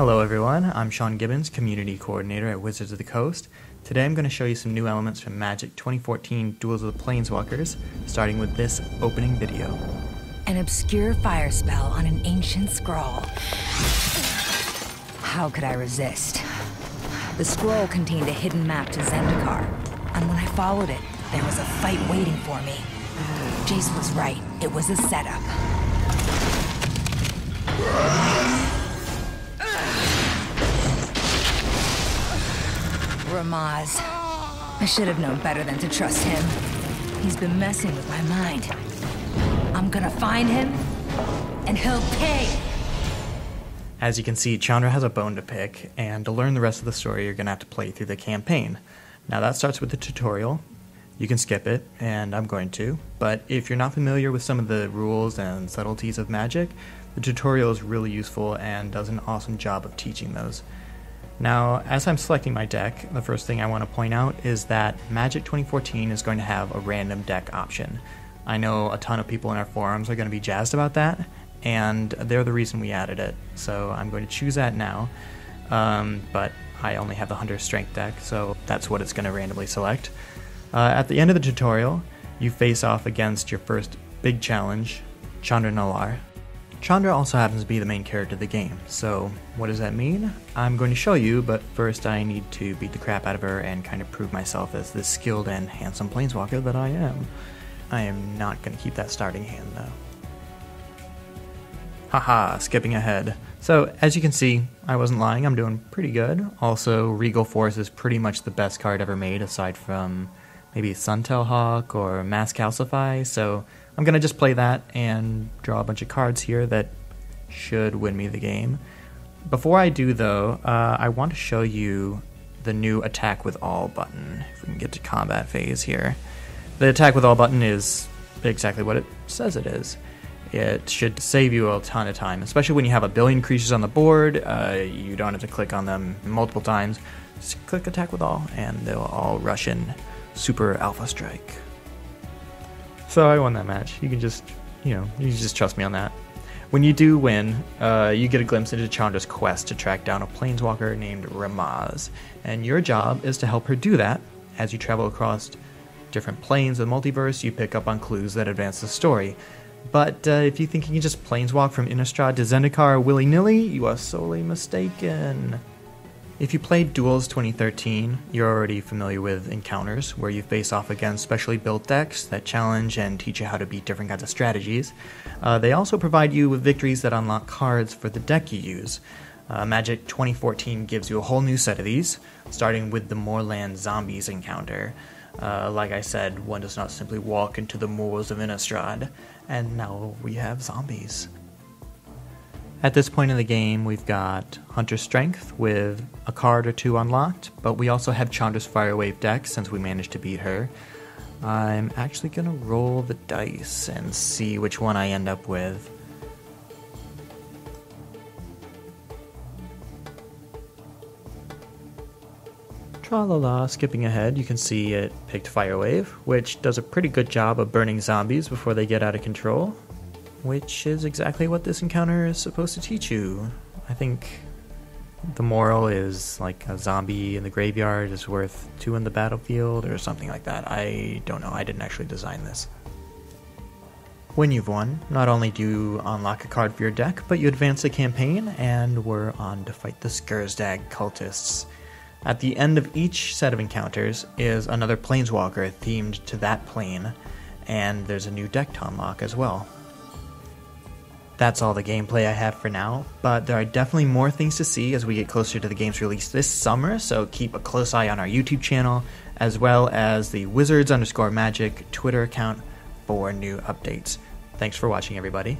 Hello everyone, I'm Sean Gibbons, Community Coordinator at Wizards of the Coast. Today I'm going to show you some new elements from Magic 2014 Duels of the Planeswalkers, starting with this opening video. An obscure fire spell on an ancient scroll. How could I resist? The scroll contained a hidden map to Zendikar, and when I followed it, there was a fight waiting for me. Jace was right, it was a setup. Ramaz. I should have known better than to trust him. He's been messing with my mind. I'm gonna find him, and he'll pay! As you can see, Chandra has a bone to pick, and to learn the rest of the story, you're gonna have to play through the campaign. Now that starts with the tutorial. You can skip it, and I'm going to, but if you're not familiar with some of the rules and subtleties of Magic, the tutorial is really useful and does an awesome job of teaching those. Now, as I'm selecting my deck, the first thing I want to point out is that Magic 2014 is going to have a random deck option. I know a ton of people in our forums are going to be jazzed about that, and they're the reason we added it. So I'm going to choose that now, but I only have the Hunter's Strength deck, so that's what it's going to randomly select. At the end of the tutorial, you face off against your first big challenge, Chandra Nalaar. Chandra also happens to be the main character of the game, so what does that mean? I'm going to show you, but first I need to beat the crap out of her and kind of prove myself as the skilled and handsome planeswalker that I am. I am not going to keep that starting hand though. Haha, skipping ahead. So as you can see, I wasn't lying, I'm doing pretty good. Also, Regal Force is pretty much the best card ever made aside from maybe Suntail Hawk or Mass Calcify, so I'm going to just play that and draw a bunch of cards here that should win me the game. Before I do though, I want to show you the new Attack with All button, if we can get to combat phase here. The Attack with All button is exactly what it says it is. It should save you a ton of time, especially when you have a billion creatures on the board. You don't have to click on them multiple times. Just click Attack with All and they'll all rush in super alpha strike. So I won that match. You can just, you just trust me on that. When you do win, you get a glimpse into Chandra's quest to track down a planeswalker named Ramaz, and your job is to help her do that. As you travel across different planes of the multiverse, you pick up on clues that advance the story. But if you think you can just planeswalk from Innistrad to Zendikar willy-nilly, you are sorely mistaken. If you played Duels 2013, you're already familiar with encounters, where you face off against specially built decks that challenge and teach you how to beat different kinds of strategies. They also provide you with victories that unlock cards for the deck you use. Magic 2014 gives you a whole new set of these, starting with the Moorland Zombies encounter. Like I said, one does not simply walk into the moors of Innistrad, and now we have zombies. At this point in the game, we've got Hunter's Strength with a card or two unlocked, but we also have Chandra's Firewave deck since we managed to beat her. I'm actually going to roll the dice and see which one I end up with. Tra-la-la, skipping ahead, you can see it picked Firewave, which does a pretty good job of burning zombies before they get out of control. Which is exactly what this encounter is supposed to teach you. I think the moral is like a zombie in the graveyard is worth 2 in the battlefield or something like that. I don't know, I didn't actually design this. When you've won, not only do you unlock a card for your deck, but you advance the campaign and we're on to fight the Skursdag cultists. At the end of each set of encounters is another planeswalker themed to that plane, and there's a new deck to unlock as well. That's all the gameplay I have for now, but there are definitely more things to see as we get closer to the game's release this summer, so keep a close eye on our YouTube channel, as well as the Wizards_Magic Twitter account for new updates. Thanks for watching, everybody.